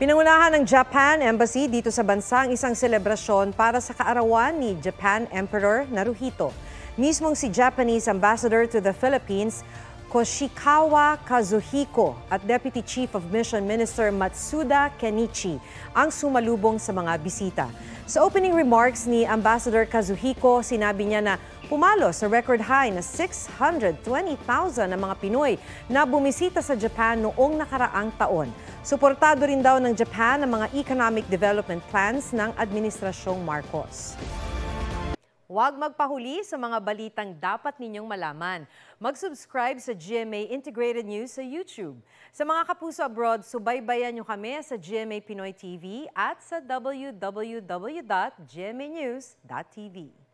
Pinangunahan ng Japan Embassy dito sa bansa ang isang selebrasyon para sa kaarawan ni Japan Emperor Naruhito. Mismong si Japanese Ambassador to the Philippines, Koshikawa Kazuhiko at Deputy Chief of Mission Minister Matsuda Kenichi ang sumalubong sa mga bisita. Sa opening remarks ni Ambassador Kazuhiko, sinabi niya na pumalo sa record high na 620,000 ang mga Pinoy na bumisita sa Japan noong nakaraang taon. Suportado rin daw ng Japan ang mga economic development plans ng Administrasyong Marcos. Huwag magpahuli sa mga balitang dapat ninyong malaman. Mag-subscribe sa GMA Integrated News sa YouTube. Sa mga kapuso abroad, subaybayan nyo kami sa GMA Pinoy TV at sa www.gmanews.tv.